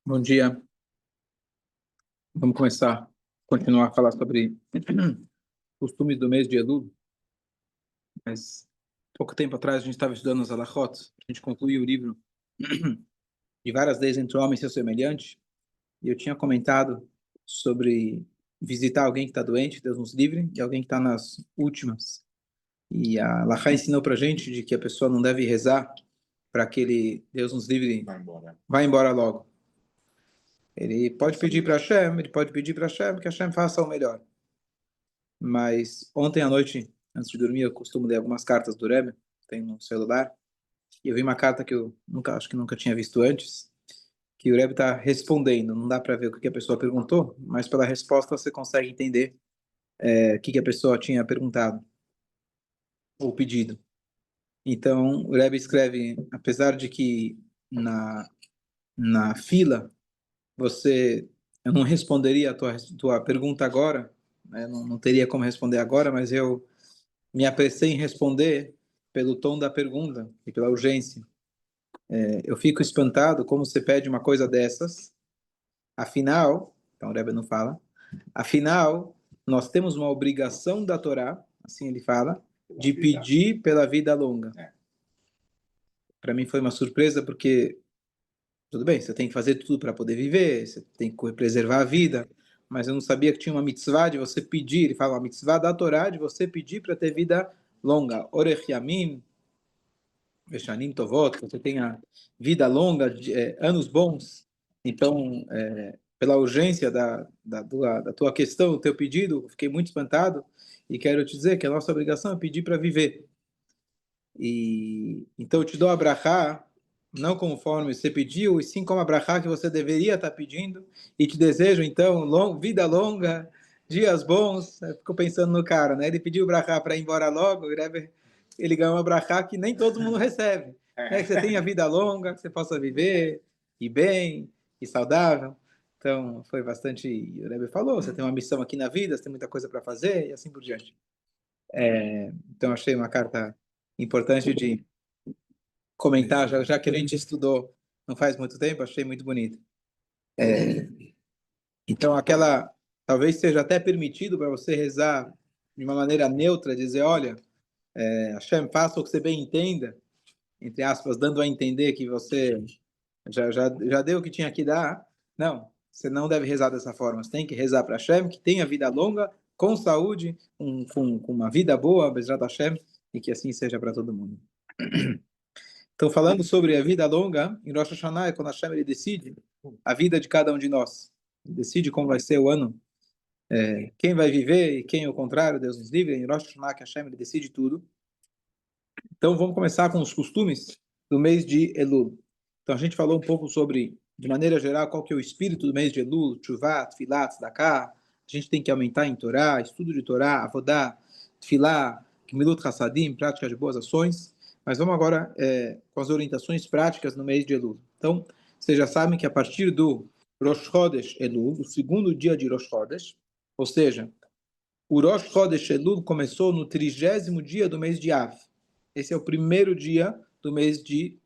Bom dia. Vamos continuar a falar sobre costumes do mês de Elul, mas pouco tempo atrás a gente estava estudando os Halachot, a gente concluiu o livro de várias leis entre homens e seu semelhante, e eu tinha comentado sobre visitar alguém que está doente, Deus nos livre, e alguém que está nas últimas. E a Halachá ensinou para a gente de que a pessoa não deve rezar para que ele, Deus nos livre, vá embora logo. Ele pode pedir para Hashem, que Hashem faça o melhor. Mas ontem à noite, antes de dormir, eu costumo ler algumas cartas do Rebbe, tem no celular, e eu vi uma carta que eu acho que nunca tinha visto antes, que o Rebbe está respondendo. Não dá para ver o que a pessoa perguntou, mas pela resposta você consegue entender o que a pessoa tinha perguntado ou pedido. Então, o Rebbe escreve, apesar de que na fila você eu não responderia a tua pergunta agora, né? Não teria como responder agora, mas eu me apressei em responder pelo tom da pergunta e pela urgência. Eu fico espantado como você pede uma coisa dessas. Afinal, então o Rebbe não fala, afinal, nós temos uma obrigação da Torá, assim ele fala, de pedir pela vida longa. Para mim foi uma surpresa porque, tudo bem, você tem que fazer tudo para poder viver, você tem que preservar a vida, mas eu não sabia que tinha uma mitzvah de você pedir, ele fala, uma mitzvah da Torá de você pedir para ter vida longa. Orech Yamim, Veshanim Tovot, que você tenha vida longa, anos bons. Então, pela urgência da tua questão, do teu pedido, fiquei muito espantado e quero te dizer que a nossa obrigação é pedir para viver. E então eu te dou a brachá, não conforme você pediu, e sim como a brachá que você deveria estar pedindo, e te desejo então vida longa, dias bons. Eu fico pensando no cara, né? Ele pediu o brachá para ir embora logo, ele ganhou uma brachá que nem todo mundo recebe. Né? Que você tenha vida longa, que você possa viver, e bem, e saudável. Então, foi bastante. O Rebbe falou: você tem uma missão aqui na vida, você tem muita coisa para fazer, e assim por diante. Então, achei uma carta importante de comentar, já que a gente estudou não faz muito tempo, achei muito bonito. Então, talvez seja até permitido para você rezar de uma maneira neutra, dizer: olha, Hashem, faça o que você bem entenda, entre aspas, dando a entender que você já deu o que tinha que dar. Não, você não deve rezar dessa forma. Você tem que rezar para Hashem, que tenha vida longa, com saúde, com uma vida boa, Bezrat Hashem, e que assim seja para todo mundo. Então, falando sobre a vida longa, em Rosh Hashanah é quando Hashem ele decide a vida de cada um de nós. Ele decide como vai ser o ano, quem vai viver e quem, ao contrário, Deus nos livre. Em Rosh Hashanah que Hashem ele decide tudo. Então, vamos começar com os costumes do mês de Elul. Então, a gente falou um pouco sobre, de maneira geral, qual que é o espírito do mês de Elul, Tshuvah, Tfilah, Tzedakah. A gente tem que aumentar em Torá, estudo de Torá, Avodá, Tfilah, Gmilut Hassadim, práticas de boas ações. Mas vamos agora com as orientações práticas no mês de Elul. Então, vocês já sabem que a partir do Rosh Chodesh Elul, o segundo dia de Rosh Chodesh, ou seja, o Rosh Chodesh Elul começou no 30º dia do mês de Av. Esse é o primeiro dia do mês de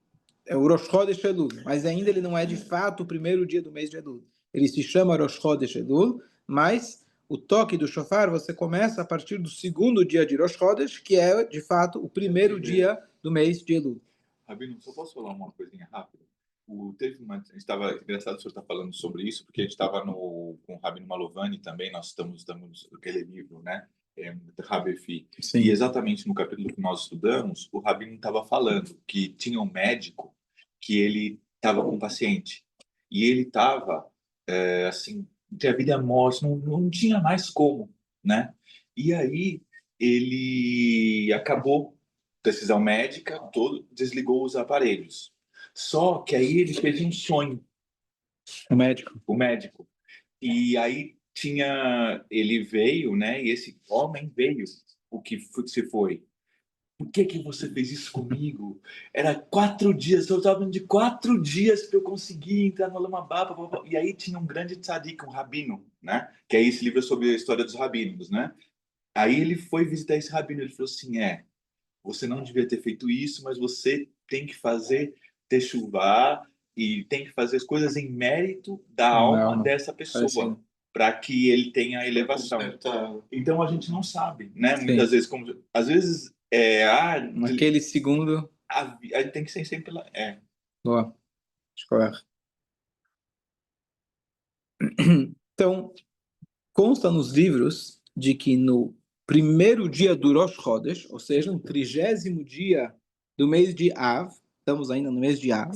o Rosh Chodesh Elul, mas ainda ele não é de fato o primeiro dia do mês de Elul. Ele se chama Rosh Chodesh Elul, mas o toque do shofar você começa a partir do segundo dia de Rosh Chodesh, que é de fato o primeiro dia do mês de Elul. Rabino, só posso falar uma coisinha rápida? Estava engraçado o senhor estar falando sobre isso, porque a gente estava com o Rabino Malovani também, nós estamos naquele livro, né? Rabefi. E Sim. exatamente no capítulo que nós estudamos, o Rabino estava falando que tinha um médico que ele estava com um paciente e ele estava assim, entre a vida e a morte, não tinha mais como, né? E aí ele acabou decisão médica, todo desligou os aparelhos. Só que aí ele teve um sonho, O médico. o médico. E aí ele veio, né? E esse homem veio. O que se foi? Por que você fez isso comigo? Era 4 dias, eu estava de 4 dias para eu conseguir entrar no Lamabá. E aí tinha um grande tzadik, um rabino, né? Que aí esse livro é sobre a história dos rabinos, né? Aí ele foi visitar esse rabino, ele falou assim, você não devia ter feito isso, mas você tem que fazer techuvá e tem que fazer as coisas em mérito da Não é alma alma. dessa Parece pessoa, para que ele tenha a elevação. Então a gente não sabe, né? sim. Muitas vezes, às vezes, Naquele segundo. a gente tem que ser sempre lá. Boa. Escolher. Então, consta nos livros de que no primeiro dia do Rosh Chodesh, ou seja, no 30º dia do mês de Av, estamos ainda no mês de Av,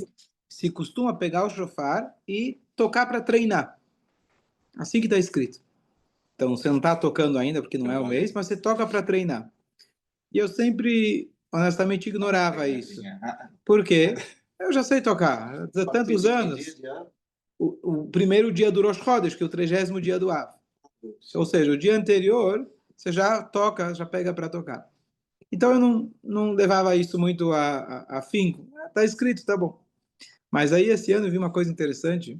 se costuma pegar o shofar e tocar para treinar. Assim que está escrito. Então, você não está tocando ainda, porque não é o mês, mas você toca para treinar. E eu sempre, honestamente, ignorava isso. Por quê? Eu já sei tocar. Há tantos anos. O primeiro dia do Rosh Chodesh, que é o 30º dia do Av. Ou seja, o dia anterior, você já toca, já pega para tocar. Então, eu não levava isso muito a afinco. Está escrito, tá bom. Mas aí, esse ano, eu vi uma coisa interessante,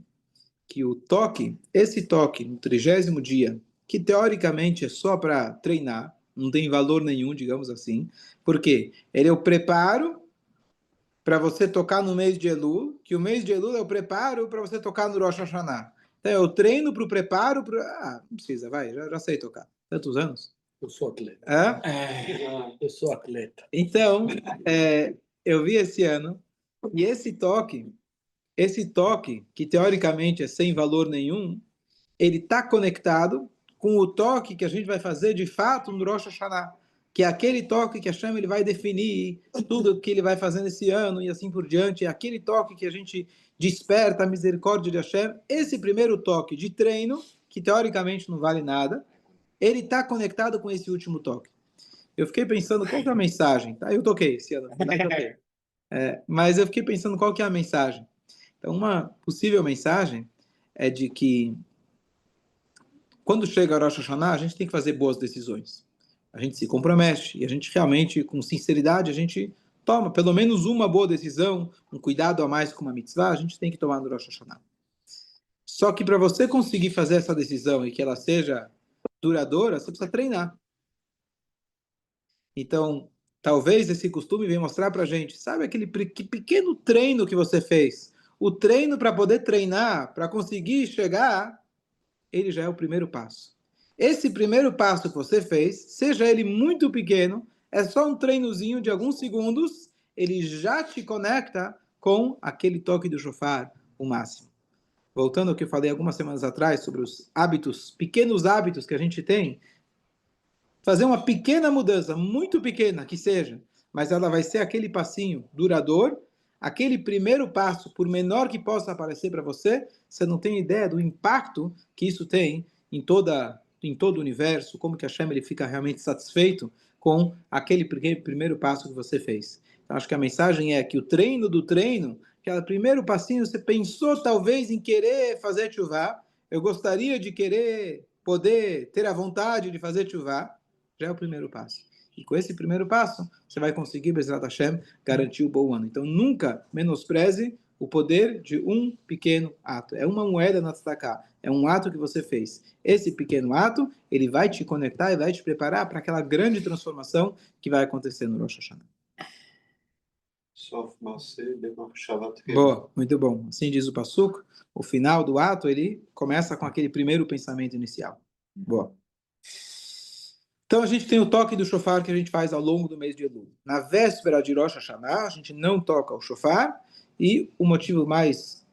que o toque, esse toque no 30º dia, que teoricamente é só para treinar, não tem valor nenhum, digamos assim, porque ele é o preparo para você tocar no mês de Elul, que o mês de Elul é o preparo para você tocar no Rosh Hashanah. Então, eu treino para o preparo, não precisa, vai, já sei tocar. Tantos anos. Eu sou atleta. É? Eu sou atleta. Então, eu vi esse ano, e esse toque, que teoricamente é sem valor nenhum, ele está conectado com o toque que a gente vai fazer de fato no Rosh Hashanah, que é aquele toque que a Hashem ele vai definir tudo que ele vai fazer nesse ano e assim por diante, é aquele toque que a gente desperta a misericórdia de Hashem. Esse primeiro toque de treino, que teoricamente não vale nada, ele está conectado com esse último toque. Eu fiquei pensando qual que é a mensagem, tá? Eu toquei esse ano, toquei. Mas eu fiquei pensando qual que é a mensagem. Então, uma possível mensagem é de que quando chega a Rosh Hashanah, a gente tem que fazer boas decisões. A gente se compromete e a gente realmente, com sinceridade, a gente toma pelo menos uma boa decisão, um cuidado a mais com uma mitzvah, a gente tem que tomar no Rosh Hashanah. Só que para você conseguir fazer essa decisão e que ela seja duradoura, você precisa treinar. Então, talvez esse costume venha mostrar para a gente, sabe aquele pequeno treino que você fez? O treino para poder treinar, para conseguir chegar, ele já é o primeiro passo. Esse primeiro passo que você fez, seja ele muito pequeno, é só um treinozinho de alguns segundos, ele já te conecta com aquele toque do shofar, o máximo. Voltando ao que eu falei algumas semanas atrás sobre os hábitos, pequenos hábitos que a gente tem, fazer uma pequena mudança, muito pequena que seja, mas ela vai ser aquele passinho duradouro, aquele primeiro passo, por menor que possa parecer para você, você não tem ideia do impacto que isso tem em todo o universo, como que a Hashem ele fica realmente satisfeito com aquele primeiro passo que você fez. Então, acho que a mensagem é que o treino do treino, aquele primeiro passinho, você pensou talvez em querer fazer tchuvá, eu gostaria de querer poder ter a vontade de fazer tchuvá, já é o primeiro passo. E com esse primeiro passo, você vai conseguir, Bezerra Hashem, garantir o bom ano. Então, nunca menospreze o poder de um pequeno ato. É uma moeda na tzedakah. É um ato que você fez. Esse pequeno ato, ele vai te conectar e vai te preparar para aquela grande transformação que vai acontecer no Rosh Hashanah. Boa, muito bom. Assim diz o Passuco, o final do ato, ele começa com aquele primeiro pensamento inicial. Boa. Então a gente tem o toque do shofar que a gente faz ao longo do mês de Elul. Na véspera de Rosh Hashanah, a gente não toca o shofar, e o motivo mais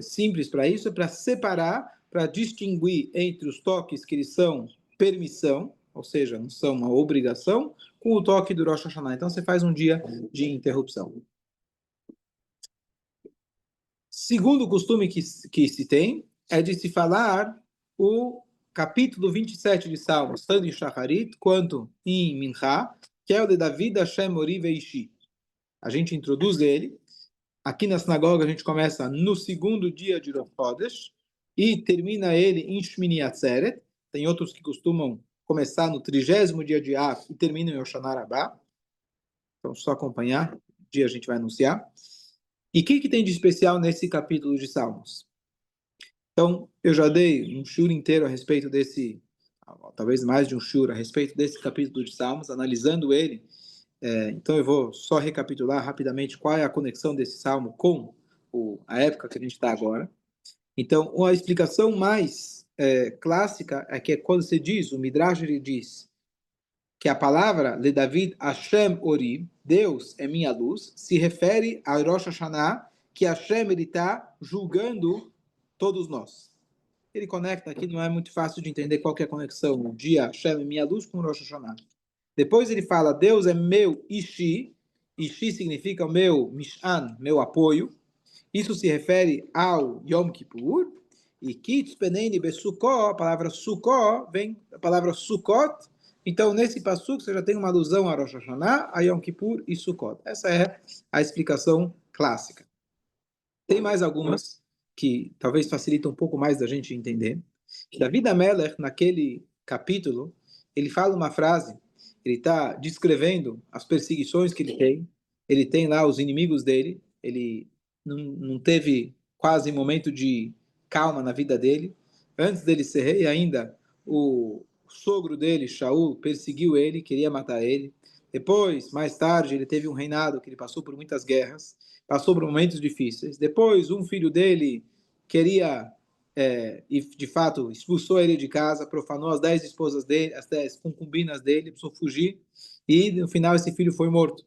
simples para isso é para separar, para distinguir entre os toques que eles são permissão, ou seja, não são uma obrigação, com o toque do Rosh Hashanah. Então você faz um dia de interrupção. Segundo costume que se tem é de se falar o capítulo 27 de Salmos, tanto em Shacharit quanto em Mincha, que é o de David Hashem Ori Veishi. A gente introduz ele. Aqui na sinagoga a gente começa no segundo dia de Rosh Chodesh e termina ele em Shmini Atzeret. Tem outros que costumam começar no 30º dia de Av e terminam em Hoshana Rabbah. Então, só acompanhar. O dia a gente vai anunciar. E o que tem de especial nesse capítulo de Salmos? Então, eu já dei um shiur inteiro a respeito desse, talvez mais de um shiur a respeito desse capítulo de Salmos, analisando ele. Então, eu vou só recapitular rapidamente qual é a conexão desse salmo com a época que a gente está agora. Então, a explicação mais clássica é que quando você diz, o Midrash ele diz que a palavra Le David Hashem Ori, Deus é minha luz, se refere a Rosh Hashanah, que Hashem está julgando todos nós. Ele conecta aqui, não é muito fácil de entender qual que é a conexão, o dia Hashem é minha luz com Rosh Hashanah. Depois ele fala, Deus é meu Ishi, Ishi significa o meu Mish'an, meu apoio. Isso se refere ao Yom Kippur. E Kitz Peneni Besukó, a palavra Sukó, vem da palavra Sukkot. Então, nesse passuco, você já tem uma alusão a Rosh Hashanah, a Yom Kippur e Sukkot. Essa é a explicação clássica. Tem mais algumas que talvez facilitam um pouco mais da gente entender. David HaMelech, naquele capítulo, ele fala uma frase, ele está descrevendo as perseguições que ele tem lá os inimigos dele, ele não teve quase momento de calma na vida dele. Antes dele ser rei ainda, o sogro dele, Shaul, perseguiu ele, queria matar ele. Depois, mais tarde, ele teve um reinado que ele passou por muitas guerras, passou por momentos difíceis. Depois, um filho dele queria, e de fato, expulsou ele de casa, profanou as 10 esposas dele, as 10 concubinas dele, precisou fugir, e no final esse filho foi morto.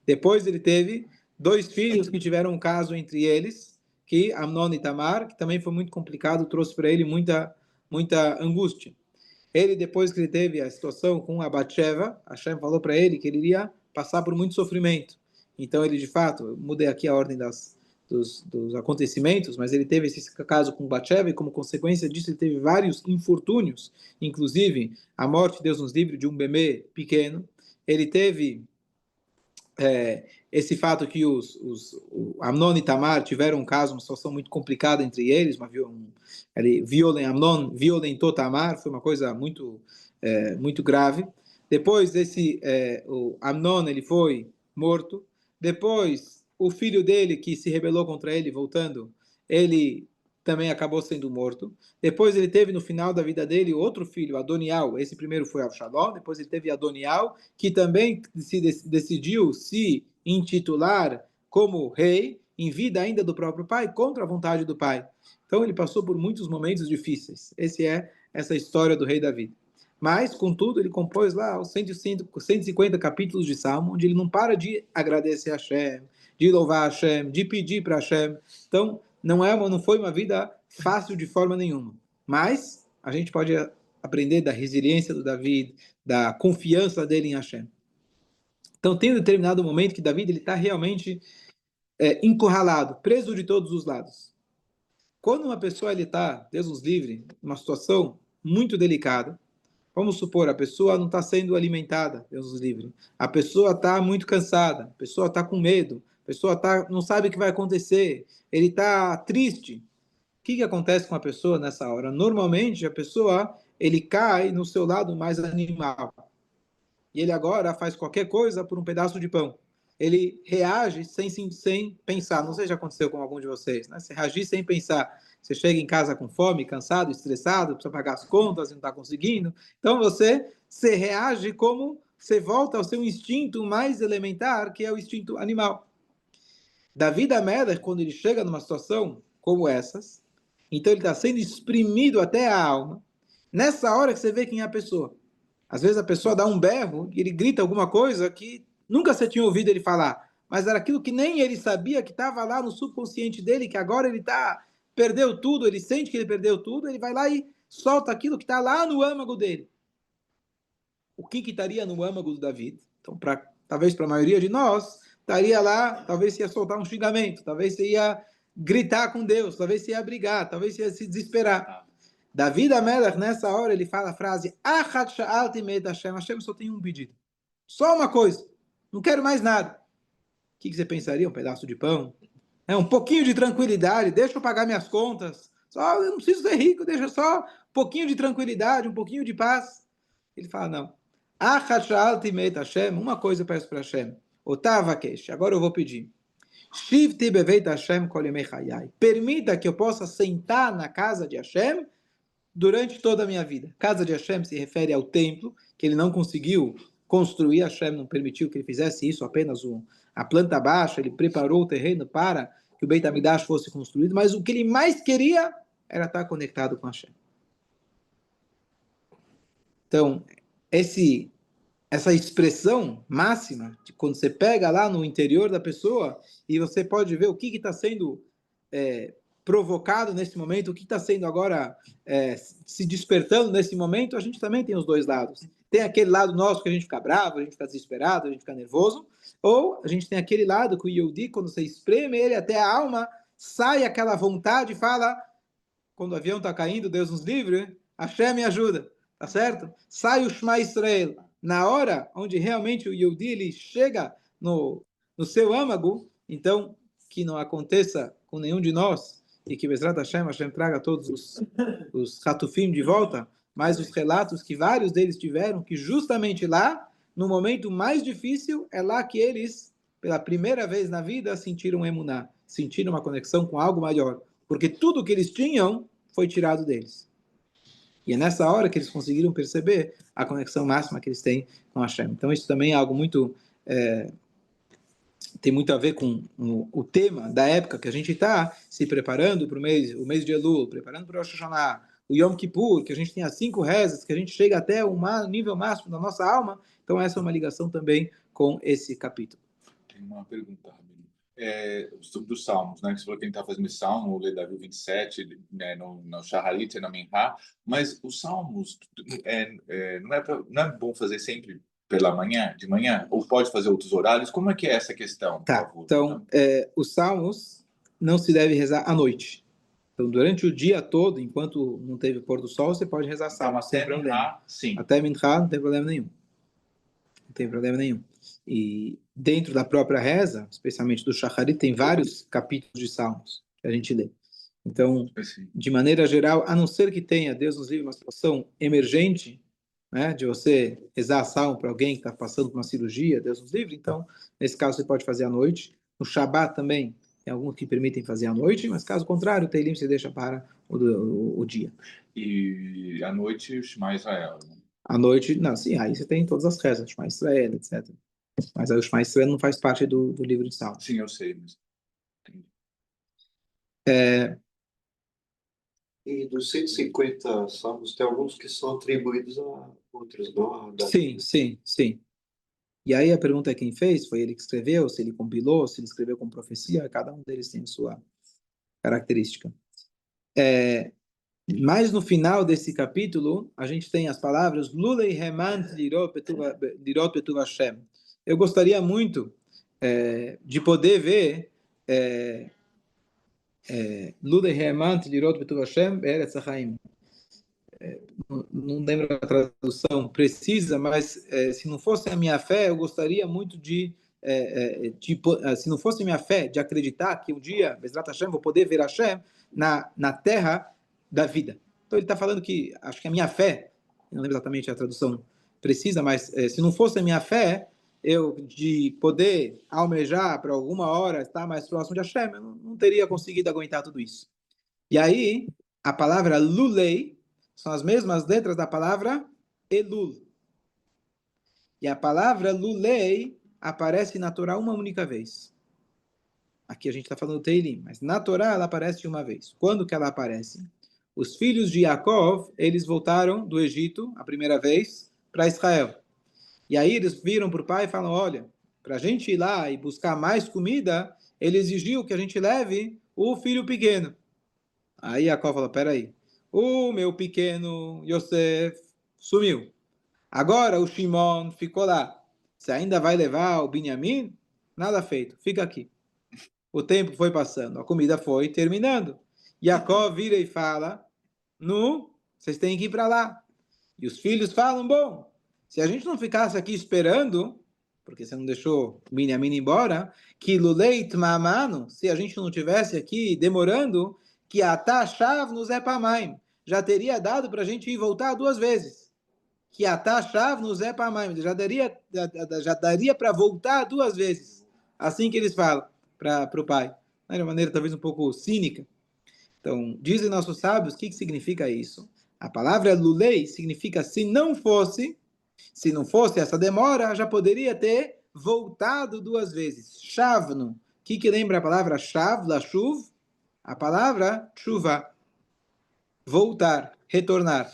Depois ele teve 2 filhos que tiveram um caso entre eles, que Amnon e Tamar, que também foi muito complicado, trouxe para ele muita angústia. Ele, depois que ele teve a situação com a Batsheva, Hashem falou para ele que ele iria passar por muito sofrimento. Então ele, de fato, mudei aqui a ordem dos acontecimentos, mas ele teve esse caso com Batsheva e como consequência disso ele teve vários infortúnios, inclusive a morte, Deus nos livre, de um bebê pequeno. Ele teve esse fato que o Amnon e Tamar tiveram um caso, uma situação muito complicada entre eles, Amnon violentou Tamar, foi uma coisa muito grave. Depois o Amnon ele foi morto. Depois o filho dele que se rebelou contra ele, voltando, ele também acabou sendo morto. Depois ele teve no final da vida dele outro filho, Adonial. Esse primeiro foi Avshalom, depois ele teve Adonial, que também decidiu se intitular como rei, em vida ainda do próprio pai, contra a vontade do pai. Então ele passou por muitos momentos difíceis. Essa história do rei Davi. Mas, contudo, ele compôs lá os 150 capítulos de Salmo, onde ele não para de agradecer a Hashem, de louvar a Hashem, de pedir para Hashem. Então, não foi uma vida fácil de forma nenhuma. Mas a gente pode aprender da resiliência do Davi, da confiança dele em Hashem. Então, tem um determinado momento que Davi está realmente encurralado, preso de todos os lados. Quando uma pessoa está, Deus nos livre, numa situação muito delicada, vamos supor, a pessoa não está sendo alimentada, Deus nos livre. A pessoa está muito cansada, a pessoa está com medo, a pessoa não sabe o que vai acontecer, ele está triste. O que acontece com a pessoa nessa hora? Normalmente, a pessoa ele cai no seu lado mais animal. E ele agora faz qualquer coisa por um pedaço de pão. Ele reage sem pensar. Não sei se já aconteceu com algum de vocês, né? Você reagir sem pensar. Você chega em casa com fome, cansado, estressado, precisa pagar as contas e não está conseguindo. Então você reage como você volta ao seu instinto mais elementar, que é o instinto animal. Davi HaMelech, quando ele chega numa situação como essas, então ele está sendo exprimido até a alma. Nessa hora que você vê quem é a pessoa. Às vezes a pessoa dá um berro e ele grita alguma coisa que nunca você tinha ouvido ele falar, mas era aquilo que nem ele sabia, que estava lá no subconsciente dele, que agora ele perdeu tudo, ele sente que ele perdeu tudo, ele vai lá e solta aquilo que está lá no âmago dele. O que estaria no âmago do Davi? Então, talvez para a maioria de nós, estaria lá, talvez você ia soltar um xingamento, talvez você ia gritar com Deus, talvez você ia brigar, talvez você ia se desesperar. Davi HaMelech, nessa hora, ele fala a frase Achat sha'alti me'et Hashem, Hashem só tem um pedido. Só uma coisa. Não quero mais nada. O que você pensaria? Um pedaço de pão? Um pouquinho de tranquilidade. Deixa eu pagar minhas contas. Eu não preciso ser rico. Deixa só um pouquinho de tranquilidade, um pouquinho de paz. Ele fala, não. Achat sha'alti me'et Hashem. Uma coisa eu peço para Hashem. Otavakesh. Agora eu vou pedir. Shivti beveit Hashem kol yemei chayai. Permita que eu possa sentar na casa de Hashem durante toda a minha vida. Casa de Hashem se refere ao templo, que ele não conseguiu construir, Hashem não permitiu que ele fizesse isso, apenas a planta baixa, ele preparou o terreno para que o Beit HaMikdash fosse construído, mas o que ele mais queria era estar conectado com Hashem. Então, essa expressão máxima, de quando você pega lá no interior da pessoa e você pode ver o que está sendo provocado nesse momento, o que está sendo agora se despertando nesse momento, a gente também tem os dois lados. Tem aquele lado nosso que a gente fica bravo, a gente fica desesperado, a gente fica nervoso, ou a gente tem aquele lado que o Yehudi, quando você espreme ele até a alma, sai aquela vontade e fala, quando o avião está caindo, Deus nos livre, Hashem me ajuda, tá certo? Sai o Shema Israel. Na hora onde realmente o Yehudi ele chega no seu âmago, então, que não aconteça com nenhum de nós, e que Bezrat Hashem traga todos os Hatufim de volta, mas os relatos que vários deles tiveram, que justamente lá, no momento mais difícil, é lá que eles, pela primeira vez na vida, sentiram emuná, sentiram uma conexão com algo maior, porque tudo que eles tinham foi tirado deles. E é nessa hora que eles conseguiram perceber a conexão máxima que eles têm com Hashem. Então isso também é algo muito... tem muito a ver com o tema da época que a gente está se preparando para o mês de Elul, preparando para o Rosh Hashanah, o Yom Kippur, que a gente tem as 5 rezas, que a gente chega até o nível máximo da nossa alma. Então essa é uma ligação também com esse capítulo. Tem uma pergunta, Rabino. Sobre os Salmos, né? Que você falou que a gente está fazendo esse Salmo, o Ledavi 27, né, no Shaharit e na Minha, mas os Salmos não é bom fazer sempre de manhã? Ou pode fazer outros horários? Como é que é essa questão? Tá, por favor? então, os Salmos não se deve rezar à noite. Então, durante o dia todo, enquanto não teve pôr do sol, você pode rezar Salmos sem problema. Sim. Até Minha não tem problema nenhum. Não tem problema nenhum. E dentro da própria reza, especialmente do Shacharit, tem vários capítulos de Salmos que a gente lê. Então, de maneira geral, a não ser que tenha, Deus nos livre, uma situação emergente, né, de você rezar Salmo para alguém que está passando por uma cirurgia, Deus nos livre, então, nesse caso, você pode fazer à noite. No Shabat também, tem alguns que permitem fazer à noite, mas caso contrário, o Teilim se deixa para o dia. E à noite, o Shema Israel. À noite, não, sim, aí você tem todas as rezas, Shema Israel, etc. Mas aí o Shema Israel não faz parte do livro de Salmos. Sim, eu sei, mas... E dos 150 salmos, tem alguns que são atribuídos a outros, não? Sim. E aí a pergunta é quem fez? Foi ele que escreveu? Se ele compilou? Se ele escreveu com profecia? Cada um deles tem a sua característica. Mas no final desse capítulo, a gente tem as palavras Lulei Hemant Lirot Betuv Hashem. Eu gostaria muito de poder ver Lulei Hemant Lirot Betuv Hashem Be'eretz HaChaim. Não lembro a tradução precisa, mas se não fosse a minha fé, eu gostaria muito se não fosse a minha fé de acreditar que um dia, Bezrat Hashem, vou poder ver Hashem na terra da vida. Então ele está falando que, acho que a minha fé, não lembro exatamente a tradução precisa, mas se não fosse a minha fé, eu de poder almejar para alguma hora estar mais próximo de Hashem, eu não teria conseguido aguentar tudo isso. E aí, a palavra Lulei são as mesmas letras da palavra Elul. E a palavra Lulei aparece na Torá uma única vez. Aqui a gente está falando Teilim, mas na Torá ela aparece uma vez. Quando que ela aparece? Os filhos de Yaakov, eles voltaram do Egito, a primeira vez, para Israel. E aí eles viram para o pai e falam, olha, para a gente ir lá e buscar mais comida, ele exigiu que a gente leve o filho pequeno. Aí Yaakov falou, peraí, o meu pequeno Yosef sumiu. Agora o Shimon ficou lá. Você ainda vai levar o Binyamin? Nada feito, fica aqui. O tempo foi passando, a comida foi terminando. Yaakov vira e fala, vocês têm que ir para lá. E os filhos falam, bom, se a gente não ficasse aqui esperando, porque você não deixou o Binyamin embora, que luleit mamano, se a gente não tivesse aqui demorando, que atachav nos epamaim, já teria dado para a gente ir voltar 2 vezes. Que atachav nos epamaim, já daria para voltar 2 vezes. Assim que eles falam para o pai. De uma maneira talvez um pouco cínica. Então, dizem nossos sábios, o que significa isso? A palavra lulei significa se não fosse essa demora, já poderia ter voltado 2 vezes. Shavnu que lembra a palavra shav, lashuv? A palavra tshuva, voltar, retornar.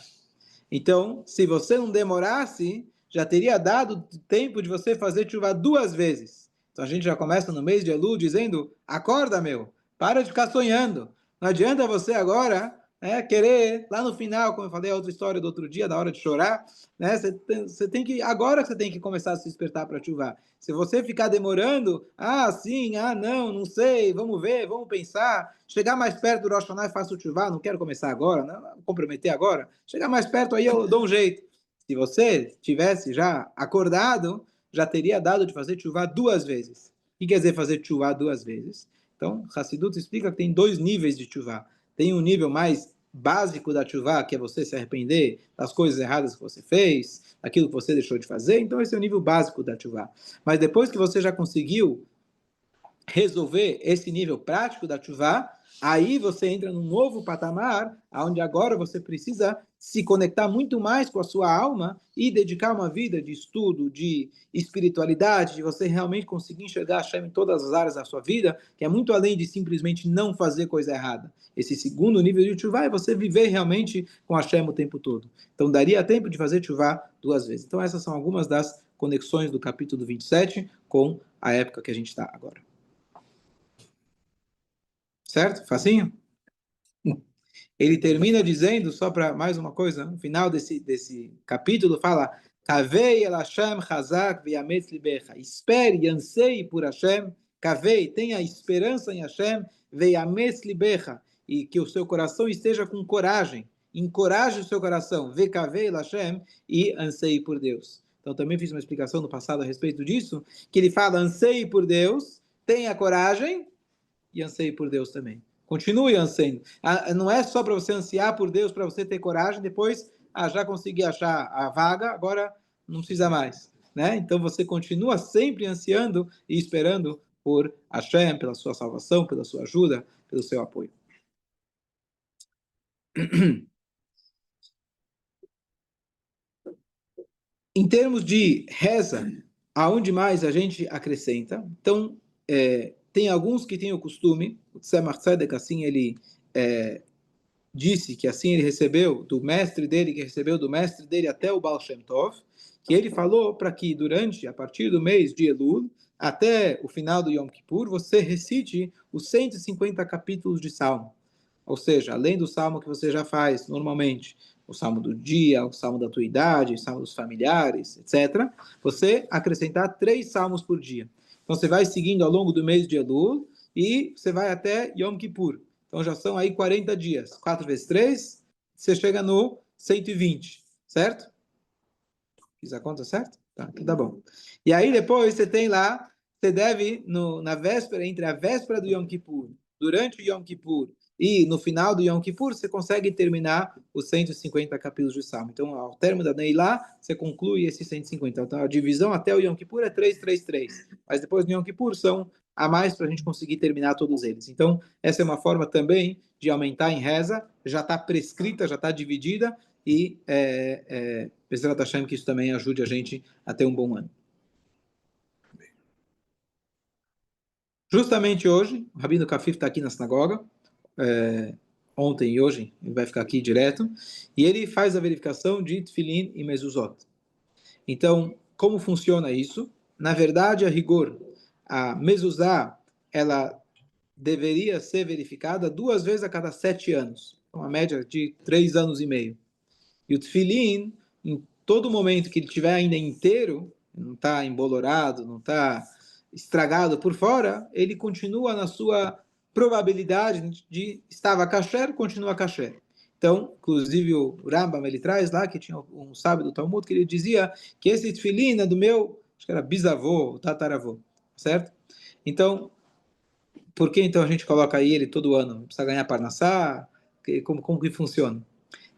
Então, se você não demorasse, já teria dado tempo de você fazer tshuva 2 vezes. Então a gente já começa no mês de Elul dizendo, acorda, meu, para de ficar sonhando. Não adianta você agora querer, lá no final, como eu falei a outra história do outro dia, da hora de chorar, né? Você tem que, agora que você tem que começar a se despertar para tshuva. Se você ficar demorando, sim, não, não sei, vamos ver, vamos pensar, chegar mais perto do Rosh Hashanah e faço tshuva, não quero começar agora, não comprometer agora, chegar mais perto aí eu dou um jeito. Se você tivesse já acordado, já teria dado de fazer tshuva 2 vezes. O que quer dizer fazer tshuva 2 vezes? Então, Hassidut explica que tem 2 níveis de tshuva. Tem um nível mais básico da tshuva, que é você se arrepender das coisas erradas que você fez, daquilo que você deixou de fazer. Então, esse é o nível básico da tshuva. Mas depois que você já conseguiu resolver esse nível prático da tshuva, aí você entra num novo patamar, onde agora você precisa se conectar muito mais com a sua alma e dedicar uma vida de estudo, de espiritualidade, de você realmente conseguir enxergar Hashem em todas as áreas da sua vida, que é muito além de simplesmente não fazer coisa errada. Esse segundo nível de tshuva é você viver realmente com Hashem o tempo todo. Então daria tempo de fazer tshuva 2 vezes. Então essas são algumas das conexões do capítulo 27 com a época que a gente está agora. Certo? Facinho? Ele termina dizendo, só para mais uma coisa, no final desse capítulo, fala: Kavei el Hashem chazak ve'yametz libecha. Espere e anseie por Hashem. Kavei, tenha esperança em Hashem, ve'yametz libecha. E que o seu coração esteja com coragem. Encoraje o seu coração. Ve'kavei el Hashem e anseie por Deus. Então, também fiz uma explicação no passado a respeito disso, que ele fala: anseie por Deus, tenha coragem e anseie por Deus também. Continue anseiando. Não é só para você ansiar por Deus, para você ter coragem, depois, já consegui achar a vaga, agora não precisa mais. Né? Então você continua sempre ansiando e esperando por Hashem, pela sua salvação, pela sua ajuda, pelo seu apoio. Em termos de reza, aonde mais a gente acrescenta? Então, tem alguns que têm o costume, o Tzemach Tzedek, assim ele disse que assim ele recebeu do mestre dele, que recebeu do mestre dele até o Baal Shem Tov, que ele falou para que a partir do mês de Elul, até o final do Yom Kippur, você recite os 150 capítulos de Salmo. Ou seja, além do Salmo que você já faz normalmente, o Salmo do dia, o Salmo da tua idade, o Salmo dos familiares, etc., você acrescentar 3 Salmos por dia. Então você vai seguindo ao longo do mês de Elul e você vai até Yom Kippur. Então já são aí 40 dias. 4 vezes 3, você chega no 120, certo? Fiz a conta certo? Tá, então tá bom. E aí depois você tem lá, você deve, na véspera, entre a véspera do Yom Kippur, durante o Yom Kippur e no final do Yom Kippur, você consegue terminar os 150 capítulos de Salmo. Então, ao término da Neilá, você conclui esses 150. Então, a divisão até o Yom Kippur é 3, 3, 3. Mas depois do Yom Kippur são a mais para a gente conseguir terminar todos eles. Então, essa é uma forma também de aumentar em reza, já está prescrita, já está dividida, e Bezerra Hashem que isso também ajude a gente a ter um bom ano. Justamente hoje, o Rabino Kafif está aqui na sinagoga, ontem e hoje, ele vai ficar aqui direto, e ele faz a verificação de Tfilin e Mezuzot. Então, como funciona isso? Na verdade, a rigor, a Mezuzá, ela deveria ser verificada 2 vezes a cada 7 anos, uma média de 3 anos e meio. E o Tfilin, em todo momento que ele estiver ainda inteiro, não está embolorado, não está estragado por fora, ele continua na sua probabilidade de estava kasher, continua kasher. Então, inclusive o Rambam, ele traz lá que tinha um sábio do Talmud que ele dizia que esse Tfilin é do meu, acho que era bisavô, tataravô, certo? Então, por que então a gente coloca aí ele todo ano? Precisa ganhar parnassá? Como que funciona?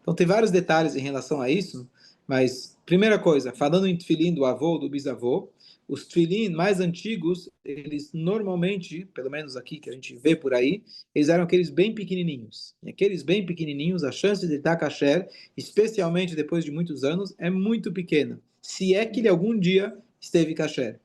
Então tem vários detalhes em relação a isso, mas primeira coisa, falando em tefilim do avô, do bisavô, os tefilim mais antigos, eles normalmente, pelo menos aqui que a gente vê por aí, eles eram aqueles bem pequenininhos. E aqueles bem pequenininhos, a chance de estar kasher, especialmente depois de muitos anos, é muito pequena. Se é que ele algum dia esteve kasher.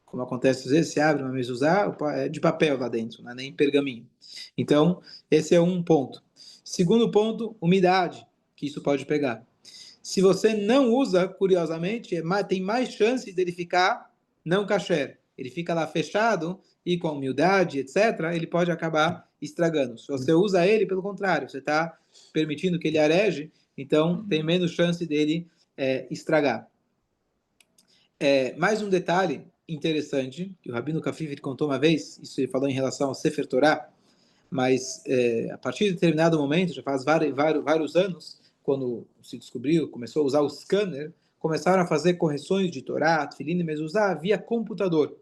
como acontece às vezes, você abre uma mezuzá, é de papel lá dentro, não é nem pergaminho. Então, esse é um ponto. Segundo ponto, umidade, que isso pode pegar. Se você não usa, curiosamente, tem mais chance dele ficar não kasher. Ele fica lá fechado e com humildade, etc., ele pode acabar estragando. Se você usa ele, pelo contrário, você está permitindo que ele areje, então tem menos chance dele estragar. Mais um detalhe interessante, que o Rabino Kafif contou uma vez, isso ele falou em relação ao Sefer Torah, mas a partir de determinado momento, já faz vários anos, quando se descobriu, começou a usar o scanner, começaram a fazer correções de Torá, Tefilin e Mezuzá via computador.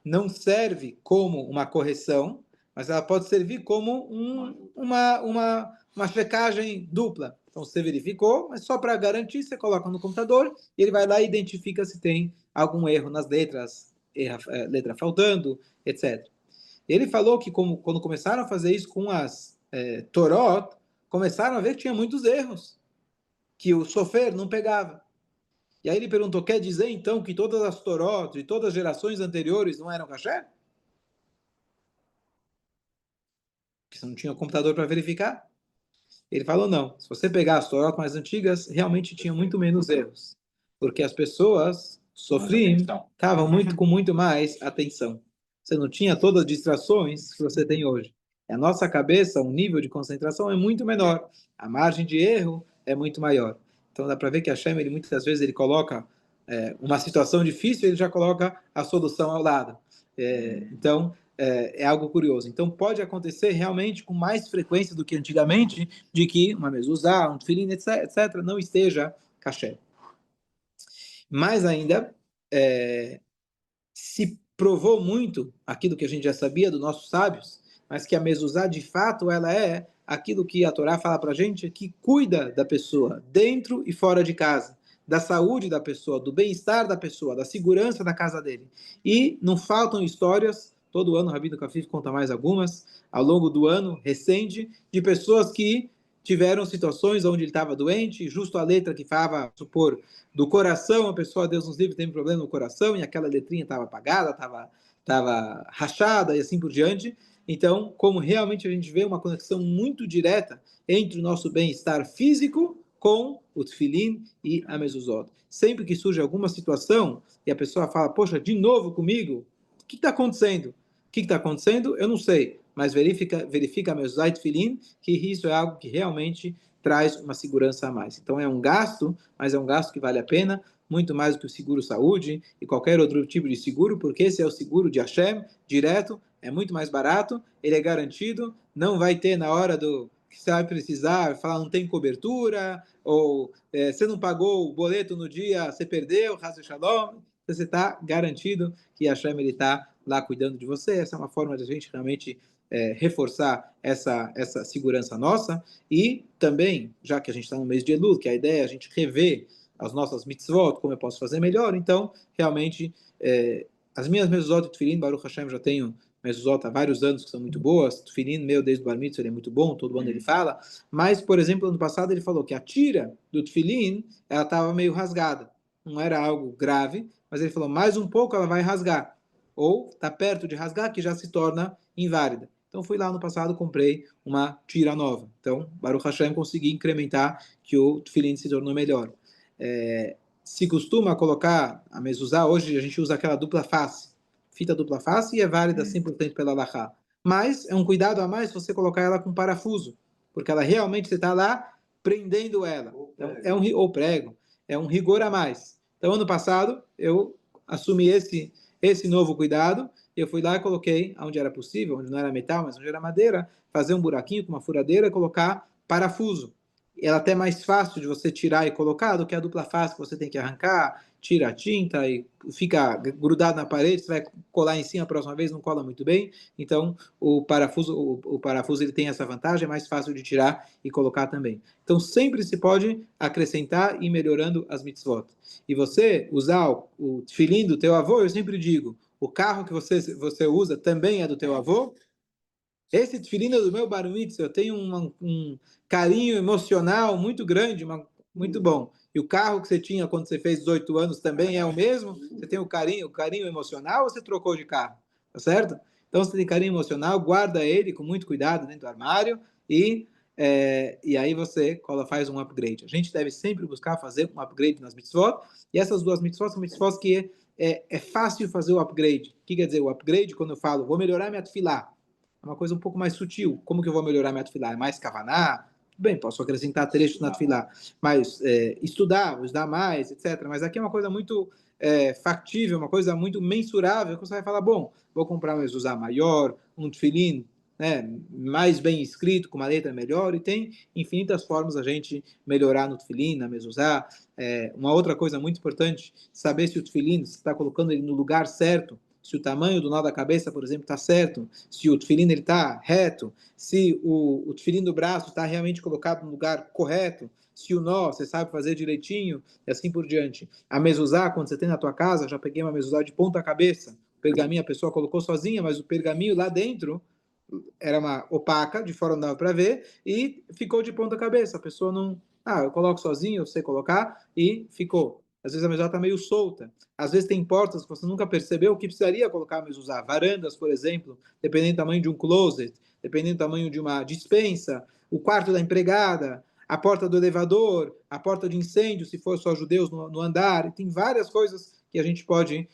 Não serve como uma correção, mas ela pode servir como uma checagem dupla. Então você verificou, mas só para garantir, você coloca no computador e ele vai lá e identifica se tem algum erro nas letras, letra faltando, etc. Ele falou que quando começaram a fazer isso com as Torot, começaram a ver que tinha muitos erros, que o sofer não pegava. E aí ele perguntou, quer dizer então que todas as Torot de todas as gerações anteriores não eram kasher? Porque você não tinha computador para verificar? Ele falou, não, se você pegar as Torot mais antigas, realmente tinha muito menos erros. Porque as pessoas sofriam, estavam com muito mais atenção. Você não tinha todas as distrações que você tem hoje. A nossa cabeça, o nível de concentração é muito menor. A margem de erro é muito maior. Então dá para ver que a Hashem, ele muitas vezes ele coloca uma situação difícil, ele já coloca a solução ao lado. Então é algo curioso. Então pode acontecer realmente com mais frequência do que antigamente, de que uma mezuzá, um tefilin, etc., não esteja kasher. Mais ainda, se provou muito aquilo que a gente já sabia dos nossos sábios, mas que a mezuzá, de fato, ela é aquilo que a Torá fala para a gente, que cuida da pessoa, dentro e fora de casa, da saúde da pessoa, do bem-estar da pessoa, da segurança da casa dele. E não faltam histórias, todo ano o Rabino Kafif conta mais algumas, ao longo do ano recente, de pessoas que tiveram situações onde ele estava doente, justo a letra que falava, supor, do coração, a pessoa, Deus nos livre, tem um problema no coração, e aquela letrinha estava apagada, estava rachada e assim por diante. Então, como realmente a gente vê uma conexão muito direta entre o nosso bem-estar físico com o tefilin e a mezuzot. Sempre que surge alguma situação e a pessoa fala, poxa, de novo comigo, o que está acontecendo? O que está acontecendo? Eu não sei, mas verifica a mezuzah e tefilin, que isso é algo que realmente traz uma segurança a mais. Então é um gasto, mas é um gasto que vale a pena, muito mais do que o seguro-saúde e qualquer outro tipo de seguro, porque esse é o seguro de Hashem, direto, é muito mais barato, ele é garantido, não vai ter na hora do que você vai precisar, falar não tem cobertura, ou você não pagou o boleto no dia, você perdeu, Hasse Shalom, você está garantido que Hashem está lá cuidando de você. Essa é uma forma de a gente realmente reforçar essa segurança nossa. E também, já que a gente está no mês de Elul, que a ideia é a gente rever as nossas mitzvot, como eu posso fazer melhor, então, realmente, as minhas mezuzot de Tefilin, Baruch Hashem, já tenho mezuzot há vários anos que são muito boas, Tefilin meu desde o Bar Mitzvah, ele é muito bom, todo ano ele fala, mas, por exemplo, ano passado ele falou que a tira do Tefilin, ela estava meio rasgada, não era algo grave, mas ele falou, mais um pouco ela vai rasgar, ou está perto de rasgar, que já se torna inválida. Então fui lá no passado, comprei uma tira nova. Então, Baruch Hashem, consegui incrementar que o tefilin se tornou melhor. Se costuma colocar a mezuzá, hoje a gente usa aquela dupla face, fita dupla face, e é válida 100% pela Halachá. Mas é um cuidado a mais você colocar ela com parafuso, porque ela realmente, você está lá prendendo ela. Então, ou prego. É um rigor a mais. Então, ano passado, eu assumi esse novo cuidado, eu fui lá e coloquei, onde era possível, onde não era metal, mas onde era madeira, fazer um buraquinho com uma furadeira e colocar parafuso. Ela é até mais fácil de você tirar e colocar do que a dupla face que você tem que arrancar, tira a tinta e fica grudado na parede, você vai colar em cima a próxima vez, não cola muito bem. Então, o parafuso ele tem essa vantagem, é mais fácil de tirar e colocar também. Então, sempre se pode acrescentar e ir melhorando as mitzvot. E você usar o tefilin do teu avô, eu sempre digo, o carro que você usa também é do teu avô? Esse tefilin é do meu bar mitzvah, eu tenho um carinho emocional muito grande, muito bom. E o carro que você tinha quando você fez 18 anos também é o mesmo? Você tem o carinho emocional ou você trocou de carro? Tá certo? Então, você tem carinho emocional, guarda ele com muito cuidado dentro do armário e aí você faz um upgrade. A gente deve sempre buscar fazer um upgrade nas mitzvot, e essas duas mitzvot são mitzvot que é fácil fazer o upgrade. O que quer dizer o upgrade? Quando eu falo, vou melhorar minha tefilá, é uma coisa um pouco mais sutil. Como que eu vou melhorar minha tefilá? É mais kavaná? Bem, posso acrescentar trechos na tefilá, mas estudar mais, etc. Mas aqui é uma coisa muito factível, uma coisa muito mensurável, que você vai falar, bom, vou comprar um mezuzá maior, um tefilim, né, mais bem escrito, com uma letra melhor, e tem infinitas formas a gente melhorar no tefilim, na mezuzá. Uma outra coisa muito importante, saber se o tefilim, você está colocando ele no lugar certo, se o tamanho do nó da cabeça, por exemplo, está certo, se o tefilim está reto, se o tefilim do braço está realmente colocado no lugar correto, se o nó você sabe fazer direitinho, e assim por diante. A mezuzá, quando você tem na tua casa, já peguei uma mezuzá de ponta cabeça, o pergaminho a pessoa colocou sozinha, mas o pergaminho lá dentro era uma opaca, de fora não dava para ver, e ficou de ponta cabeça. A pessoa não... eu coloco sozinho, eu sei colocar, e ficou. Às vezes a mezuzá está meio solta. Às vezes tem portas que você nunca percebeu que precisaria colocar a mezuzá. Varandas, por exemplo, dependendo do tamanho de um closet, dependendo do tamanho de uma despensa, o quarto da empregada, a porta do elevador, a porta de incêndio, se for só judeus no andar. E tem várias coisas que a gente pode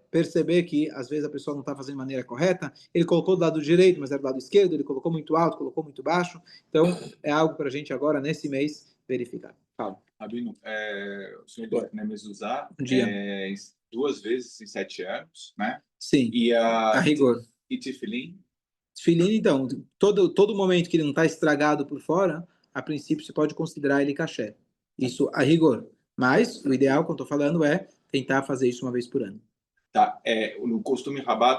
perceber que às vezes a pessoa não está fazendo de maneira correta. Ele colocou do lado direito, mas era do lado esquerdo, ele colocou muito alto, colocou muito baixo. Então, é algo para a gente agora, nesse mês, verificar. Fala. Rabino, o senhor deve usar Um dia. 2 vezes em 7 anos, né? Sim, E a rigor. e tefilim? Tefilim, então, todo momento que ele não está estragado por fora, a princípio você pode considerar ele caché. Isso a rigor. Mas o ideal, como eu estou falando, é tentar fazer isso uma vez por ano. Tá, no costume rabado